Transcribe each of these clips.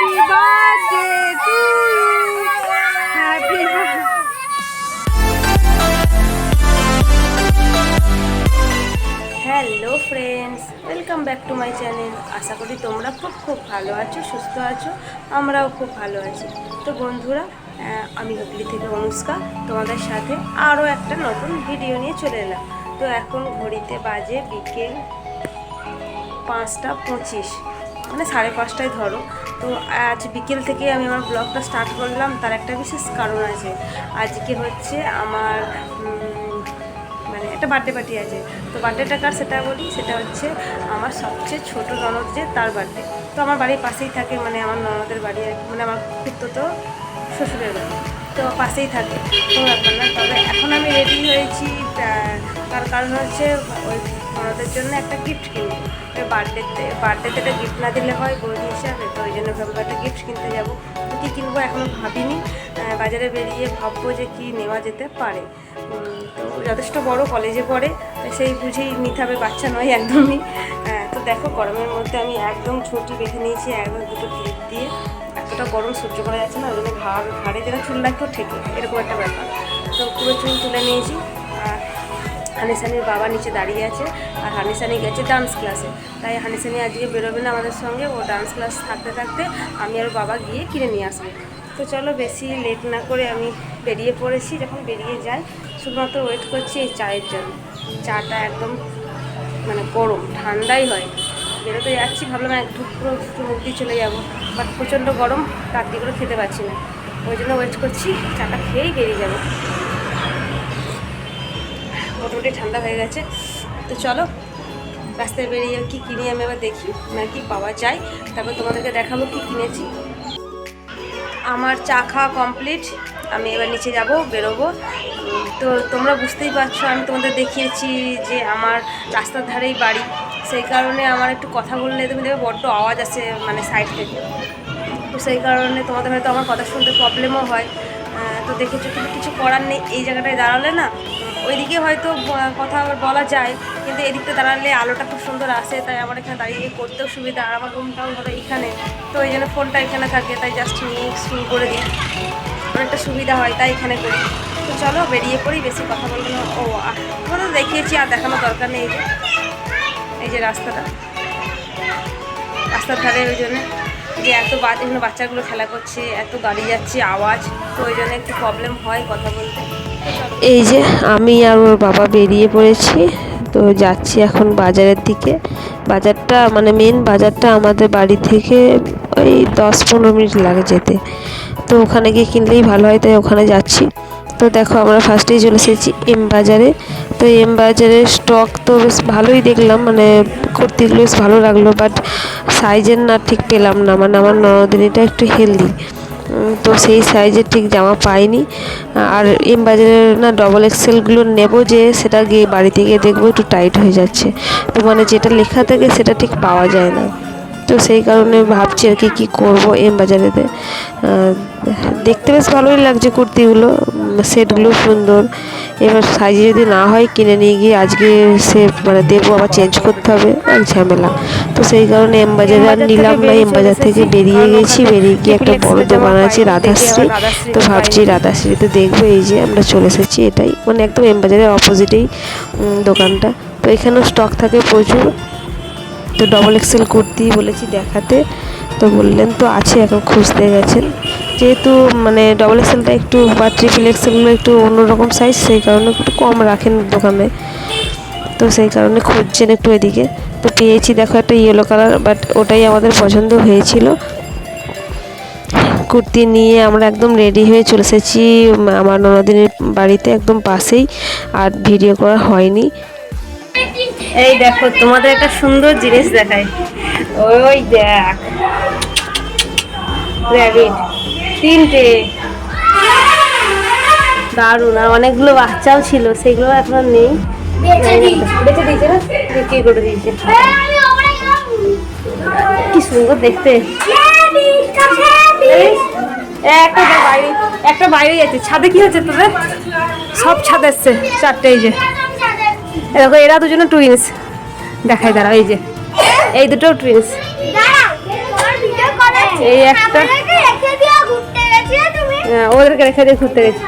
Hello friends, welcome back to my channel. আশা করি তোমরা খুব ভালো আছো, সুস্থ আছো, আমরাও খুব ভালো আছি। তো বন্ধুরা, আমি হুগলি থেকে অনুষ্কা তোমাদের সাথে আরও একটা নতুন ভিডিও নিয়ে চলে এলাম। তো এখন ঘড়িতে বাজে বিকেল 5:25, মানে 5:30 ধরো। তো আজ বিকেল থেকে আমি আমার ব্লগটা স্টার্ট করলাম, তার একটা বিশেষ কারণ আছে। আজকে হচ্ছে আমার মানে একটা বার্থডে পার্টি আছে। তো বার্থডেটা কার সেটা বলি, সেটা হচ্ছে আমার সবচেয়ে ছোটো ননদ, যে তার বার্থডে। তো আমার বাড়ির পাশেই থাকে, মানে আমার ননদের বাড়ি আর কি, মানে আমার তো শ্বশুরের বাড়ি, তো পাশেই থাকে। তো ব্যাপার না, তবে এখন আমি রেডি হয়েছি, তার কারণ হচ্ছে ওই ননদের জন্য একটা গিফট কিনবো। ওই বার্থডেতে একটা গিফট না দিলে হয় বৌদি হিসাবে, তো ওই জন্য ভাববো একটা গিফট কিনতে যাবো। তো কী কিনবো এখনও ভাবিনি, বাজারে বেরিয়ে ভাববো যে কী নেওয়া যেতে পারে। তো যথেষ্ট বড় কলেজে পড়ে, তো সেই বুঝেই নিতে হবে, বাচ্চা নয় একদমই। তো দেখো, গরমের মধ্যে আমি একদম ছুটি বেঁধে নিয়েছি, একদম দুটো ক্লিপ দিয়ে। এতটা গরম সহ্য করা যাচ্ছে না, ওই জন্য ঘাড়ে যেটা চুল রাখতেও ঠেকে, এরকম একটা ব্যাপার। তো পুরো চুল তুলে নিয়েছি। আর হানিসানির বাবা নিচে দাঁড়িয়ে আছে, আর হানিসানি গেছে ডান্স ক্লাসে। তাই হানিসানি আজকে বেরোবে না আমাদের সঙ্গে, ও ডান্স ক্লাস থাকতে আমি আর বাবা গিয়ে কিনে নিয়ে আসবো। তো চলো, বেশি লেট না করে আমি বেরিয়ে পড়েছি। যখন বেরিয়ে যাই, শুধুমাত্র ওয়েট করছি এই চায়ের জন্য। চাটা একদম মানে গরম, ঠান্ডাই হয়। বেরোতে যাচ্ছি, ভাবলাম একটু পুরো মুখ দিয়ে চলে যাবো, বাট প্রচণ্ড গরম, রাত্রি করে খেতে পারছি না, ওই জন্য ওয়েট করছি। চাটা খেয়েই বেরিয়ে যাবো, মোটামুটি ঠান্ডা হয়ে গেছে। তো চলো, রাস্তায় বেরিয়ে কী কিনি আমি এবার দেখি, না কি পাওয়া যায়, তারপর তোমাদেরকে দেখাবো কী কিনেছি। আমার চা খাওয়া কমপ্লিট, আমি এবার নিচে যাব, বেরোবো। তো তোমরা বুঝতেই পারছো, আমি তোমাদের দেখিয়েছি যে আমার রাস্তার ধারেই বাড়ি, সেই কারণে আমার একটু কথা বললে তুমি দেখবে বড্ড আওয়াজ আসে, মানে সাইড থেকে। তো সেই কারণে তোমাদের হয়তো আমার কথা শুনতে প্রবলেমও হয়। তো দেখেছো, কিন্তু কিছু করার নেই, এই জায়গাটায় দাঁড়ালে না, ওইদিকে হয়তো কথা বলা যায়, কিন্তু এদিকটা দাঁড়ালে আলোটা খুব সুন্দর আসে, তাই আমার এখানে দাঁড়িয়ে করতেও সুবিধা। আর আমার রুমটাও ধরো এখানে, তো ওই জন্য ফোনটা এখানে থাকে, তাই জাস্ট নিয়ে শুরু করে দিই, অনেকটা সুবিধা হয়, তাই এখানে করি। তো চলো বেরিয়ে পড়ি, বেশি কথা বলবো না। ও তোমাদের দেখিয়েছি, আর দেখানোর দরকার নেই। এই যে রাস্তার ধারে, ওই জন্য যে এত এখানে বাচ্চাগুলো খেলা করছে, এত গাড়ি যাচ্ছে, আওয়াজ, তো ওই জন্য একটু প্রবলেম হয় কথা বলতে। এই যে আমি আর ওর বাবা বেরিয়ে পড়েছি, তো যাচ্ছি এখন বাজারের দিকে। বাজারটা মানে মেন বাজারটা আমাদের বাড়ি থেকে ওই 10-15 মিনিট লাগে যেতে, তো ওখানে গিয়ে কিনলেই ভালো হয়, তাই ওখানে যাচ্ছি। তো দেখো, আমরা ফার্স্টেই চলে এসেছি এম বাজারে। তো এম বাজারের স্টক তো বেশ ভালোই দেখলাম, মানে কুর্তিগুলো বেশ ভালো লাগলো, বাট সাইজের না ঠিক পেলাম না, মানে আমার ননদিনীটা একটু হেলদি, তো সেই সাইজের ঠিক জামা পাইনি। আর এম বাজারের না ডবল এক্সেলগুলো নেব, যে সেটা গিয়ে বাড়িতে গিয়ে দেখবো একটু টাইট হয়ে যাচ্ছে, তো মানে যেটা লেখা থাকে সেটা ঠিক পাওয়া যায় না। তো সেই কারণে ভাবছি আর কি কী করবো এম বাজারেতে। দেখতে বেশ ভালোই লাগছে কুর্তিগুলো, সেটগুলো সুন্দর। এবার সাইজে যদি না হয়, কিনে নিয়ে গিয়ে আজকে সে মানে দেবো, আবার চেঞ্জ করতে হবে, এক ঝামেলা। তো সেই কারণে এম বাজারে আর নিলাম না, এম বাজার থেকে বেরিয়ে গেছি। বেরিয়ে গিয়ে একটা বড় দোকান আছে রাধাশ্রী, তো ভাবছি রাধাশ্রীতে দেখবো। এই যে আমরা চলে এসেছি, এটাই মানে একদম এম বাজারের অপোজিটেই দোকানটা। তো এখানেও স্টক থাকে প্রচুর। তো ডবল এক্সেল কুর্তি বলেছি দেখাতে, তো বললেন তো আছে, এখন খুঁজতে গেছেন। যেহেতু মানে ডবল এক্সেলটা একটু বা ট্রিপল এক্সেলগুলো একটু অন্যরকম সাইজ, সেই কারণে একটু কম রাখেন দোকানে, তো সেই কারণে খুঁজছেন একটু এদিকে। তো পেয়েছি, দেখো একটা ইয়েলো কালার, বাট ওটাই আমাদের পছন্দ হয়েছিল। কুর্তি নিয়ে আমরা একদম রেডি হয়ে চলে এসেছি আমার ননদিনের বাড়িতে, একদম পাশেই, আর ভিডিও করা হয়নি। এই দেখো, তোমাদের একটা সুন্দর জিনিস দেখাই, ওই দেখ, র্যাবিট 3টে, দারুণ। আর অনেকগুলো বাচ্চাও ছিল, সেগুলো এখন নেই, বেঁচে দিয়েছে না, বিক্রি করে দিয়েছে। কি সুন্দর দেখতে। একটা বাইরে যাচ্ছে, ছাদে কি হচ্ছে তোদের? সব ছাদ এসছে, 4টে। এই যে দেখো, এরা দুজনে টুইন্স, দেখাই দাঁড়াও, এই যে এই দুটো টুইন্স। এই একটা ওদেরকে রেখে দিয়ে ঘুরতে গেছি।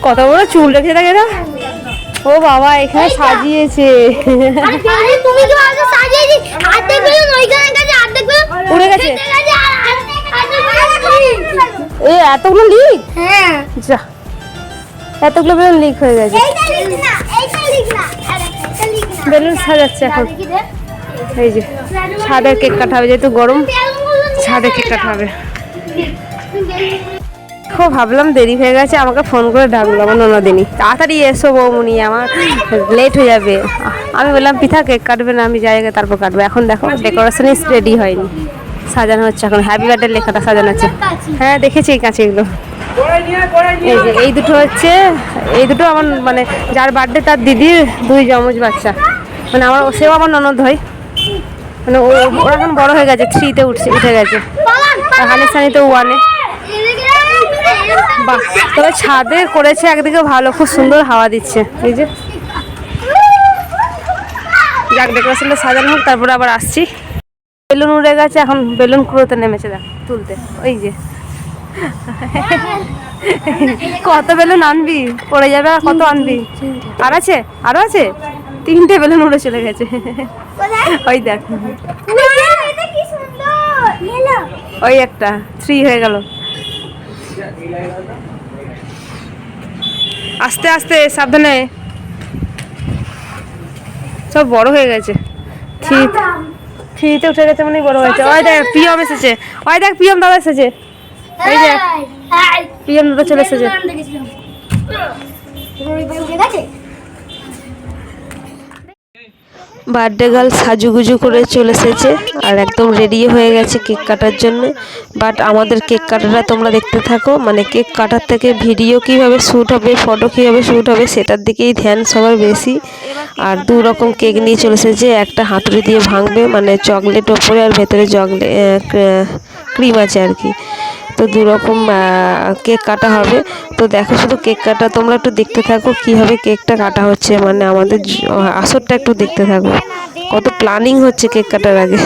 কত বড় চুল রেখে থাকে না। ও বাবা এখানে সাজিয়েছে। উড়ে গেছে এই এতগুলো লিক। যা এতগুলো বেলুন লিক হয়ে গেছে। বেলুন সাজাচ্ছে এখন। এই যে ছাদে কেক কাটা হবে, যেহেতু গরম ছাদে কেক কাটা হবে। খুব ভাবলাম দেরি হয়ে গেছে, আমাকে ফোন করে ডাকলো আমার ননদিনী, তাড়াতাড়ি এসো বৌমনি আমার লেট হয়ে যাবে। আমি বললাম পিঠা কেক কাটবে না, আমি যাই তারপর কাটবো। এখন দেখো ডেকোরেশনই রেডি হয়নি, সাজানো হচ্ছে এখন। হ্যাপি বার্থডে লেখাটা সাজানো হচ্ছে। হ্যাঁ দেখেছি এই কাছে এগুলো। এই যে এই দুটো হচ্ছে, এই দুটো আমার মানে যার বার্থডে তার দিদির 2 জমজ বাচ্চা, মানে আমার সেও আমার ননদ হয়। মানে ওরা এখন বড় হয়ে গেছে, 3-তে উঠে গেছে, হানিসানি তো 1-এ। বাহ তবে ছাদে করেছে একদিকে ভালো, খুব সুন্দর হাওয়া দিচ্ছে। এই যে যাক ডেকোরেশনটা সাজানো হোক, তারপরে আবার আসছি। বেলুন উড়ে গেছে, এখন বেলুন কুড়োতে নেমেছে দেখ তুলতে। ওই যে কত বেলুন আনবি, পড়ে যাবে। আর কত আনবি? আর আছে, আরো আছে। 3টে বেলুন উড়ে চলে গেছে। ওই দেখ ওই একটা 3 হয়ে গেল। আস্তে আস্তে সাবধানে, সব বড় হয়ে গেছে। 3-তে উঠে গেছে মানে বড় হয়েছে। ওই দেখ পিয়ম এসেছে, ওই দেখ পিয়ম দাদা এসেছে। এই যে পিয়ম দাদা চলে এসেছে। বার্থডে গার্ল সাজুগুজু করে চলে এসেছে আর একদম রেডি হয়ে গেছে কেক কাটার জন্য। বাট আমাদের কেক কাটাটা তোমরা দেখতে থাকো, মানে কেক কাটার থেকে ভিডিও কিভাবে শ্যুট হবে, ফটো কীভাবে শ্যুট হবে সেটার দিকেই ধ্যান সবার বেশি। আর 2 রকম কেক নিয়ে চলে এসেছে, একটা হাতুড়ি দিয়ে ভাঙবে, মানে চকলেট ওপরে আর ভেতরে ক্রিম আছে আর কি। তো 2 রকম কেক কাটা হবে। তো দেখো শুধু কেক কাটা, তোমরা একটু দেখতে থাকো কীভাবে কেকটা কাটা হচ্ছে, মানে আমাদের আসরটা একটু দেখতে থাকো, কত প্ল্যানিং হচ্ছে কেক কাটার আগে।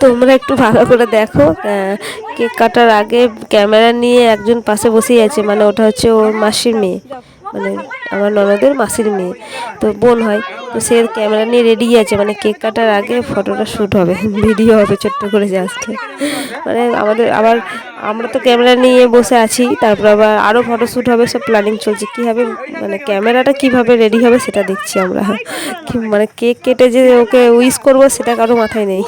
তোমরা একটু ভালো করে দেখো। কেক কাটার আগে ক্যামেরা নিয়ে একজন পাশে বসেই আছে, মানে ওটা হচ্ছে ওর মাসির মেয়ে, মানে আমার ননদের মাসির মেয়ে, তো বোন হয়। তো সে ক্যামেরা নিয়ে রেডি আছে, মানে কেক কাটার আগে ফটোটা শ্যুট হবে, ভিডিও হবে ছোট্ট করে জাস্ট। মানে আবার আমরা তো ক্যামেরা নিয়ে বসে আছি, তারপর আবার আরও ফটো শ্যুট হবে, সব প্ল্যানিং চলছে কীভাবে, মানে ক্যামেরাটা কীভাবে রেডি হবে সেটা দেখছি আমরা। মানে কেক কেটে যে ওকে উইশ করবো সেটা কারো মাথায় নেই।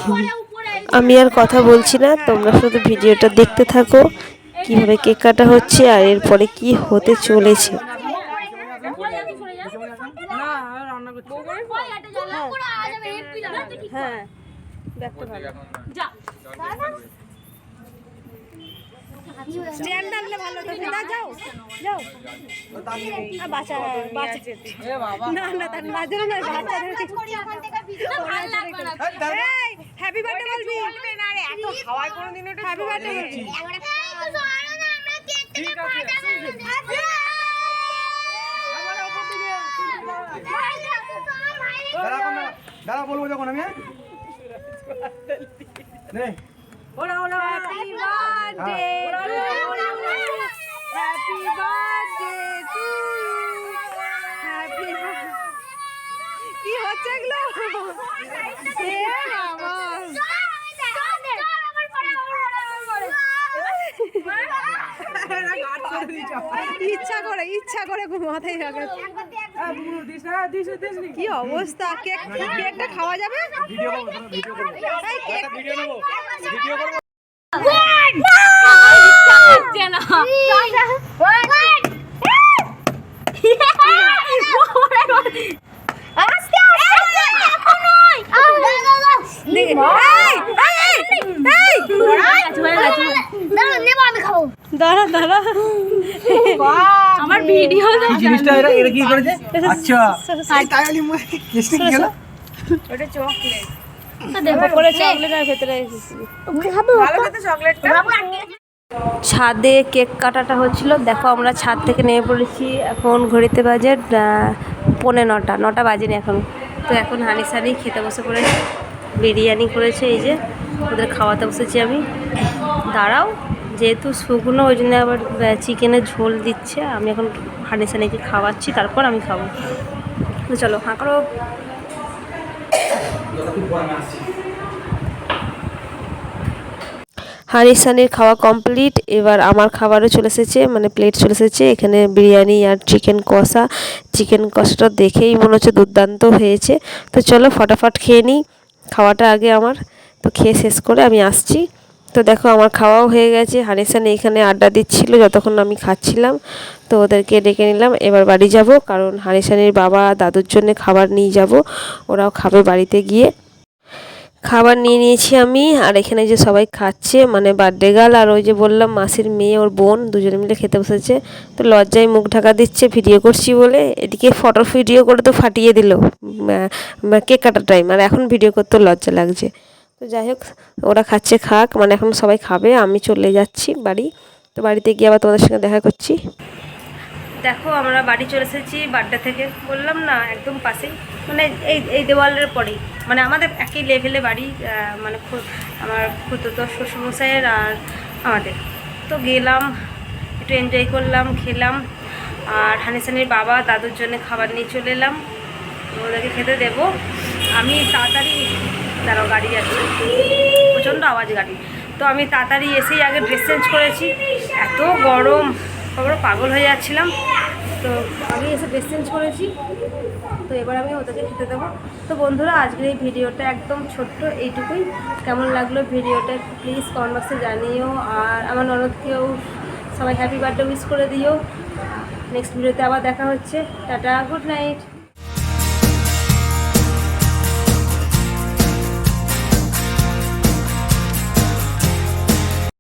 আমি আর কথা বলছি না, তোমরা শুধু ভিডিওটা দেখতে থাকো কিভাবে কেক কাটা হচ্ছে আর এরপরে কি হতে চলেছে। হ্যাঁ স্ট্যান্ড আনলে ভালো হতো। না যাও যাও বাচ্চা না না তার মাঝে না বাচ্চাদেরকে হ্যাপি বার্থডে বলবি না রে, এত খাওয়ায় কোনদিন ওটা হ্যাপি বার্থডে বলবি। ঠিক আছে দাঁড়া বলবো যখন আমি নে ওরা ওরা happy birthday happy birthday to happy কি হচ্ছে এগুলো এ বাবা ইচ্ছা করে মাথায় রাখে। কি অবস্থা, কেকটা খাওয়া যাবে? দাঁড়া দাঁড়া আমার ভিডিও জিনিসটা এরা কি করেছে। আচ্ছা তাই আলি কেসটা কি হলো? ওটা চকলেট তো দেখো করে চকলেট আর ভেতরে খাবো ভালো খেতে চকলেটটা। ছাদে কেক কাটাটা হচ্ছিল, দেখো আমরা ছাদ থেকে নেমে পড়েছি। এখন ঘড়িতে বাজে 9:45 বাজেনি এখন। তো এখন হানিসানি খেতে বসে পড়েছে, বিরিয়ানি করেছে এই যে ওদের খাওয়াতে বসেছি আমি। দাঁড়াও, যেহেতু শুকনো ওই জন্য আবার চিকেনের ঝোল দিচ্ছে। আমি এখন হানিসানিকে খাওয়াচ্ছি, তারপর আমি খাবো। চলো হাঁ করো। হানিসানির খাওয়া কমপ্লিট। এবার আমার খাবারও চলে এসেছে, মানে প্লেট চলে এসেছে। এখানে বিরিয়ানি আর চিকেন কষা। চিকেন কষাটা দেখেই মনে হচ্ছে দুর্দান্ত হয়েছে। তো চলো ফটাফট খেয়ে নিই, খাওয়াটা আগে আমার। তো খেয়ে শেষ করে আমি আসছি। তো দেখো আমার খাওয়াও হয়ে গেছে। হানিসানি এখানে আড্ডা দিচ্ছিল যতক্ষণ আমি খাচ্ছিলাম। তো ওদেরকে ডেকে নিলাম, এবার বাড়ি যাব, কারণ হানিসানির বাবা দাদুর জন্য খাবার নিয়ে যাব, ওরাও খাবে বাড়িতে গিয়ে। খাবার নিয়ে নিয়েছি আমি, আর এখানে যে সবাই খাচ্ছে, মানে বার্থডে গার্ল আর ওই যে বললাম মাসির মেয়ে ওর বোন, দুজনে মিলে খেতে বসেছে। তো লজ্জায় মুখ ঢাকা দিচ্ছে ভিডিও করছি বলে। এদিকে ফটো ভিডিও করে তো ফাটিয়ে দিল কেক কাটার টাইম, আর এখন ভিডিও করতে লজ্জা লাগছে। তো যাই হোক, ওরা খাচ্ছে খাক, মানে এখন সবাই খাবে, আমি চলে যাচ্ছি বাড়ি। তো বাড়িতে গিয়ে আবার তোমাদের সঙ্গে দেখা করছি। দেখো আমরা বাড়ি চলে এসেছি বাড্ডা থেকে, বললাম না একদম পাশেই, মানে এই এই দেওয়ালের পরেই, মানে আমাদের একই লেভেলে বাড়ি, মানে আমার খুঁতো শ্বশুরমশাইয়ের আর আমাদের। তো গেলাম, একটু এনজয় করলাম, খেলাম, আর হানিসানির বাবা দাদুর জন্য খাবার নিয়ে চলে এলাম, ওদেরকে খেতে দেবো। আমি তাড়াতাড়ি, দাঁড়াও গাড়ি যাচ্ছে, প্রচণ্ড আওয়াজ গাড়ি। তো আমি তাড়াতাড়ি এসেই আগে ড্রেস চেঞ্জ করেছি, এত গরম, খবর পাগল হয়ে যাচ্ছিলাম। তো আমি এসে ড্রেস চেঞ্জ করেছি। তো এবার আমি ওদেরকে খেতে দেবো। তো বন্ধুরা আজকের এই ভিডিওটা একদম ছোট্ট এইটুকুই। কেমন লাগলো ভিডিওটা একটু প্লিজ কমেন্ট বক্সে জানিও, আর আমার ননদকেও সবাই হ্যাপি বার্থডে উইশ করে দিও। নেক্সট ভিডিওতে আবার দেখা হচ্ছে। Tata, good night.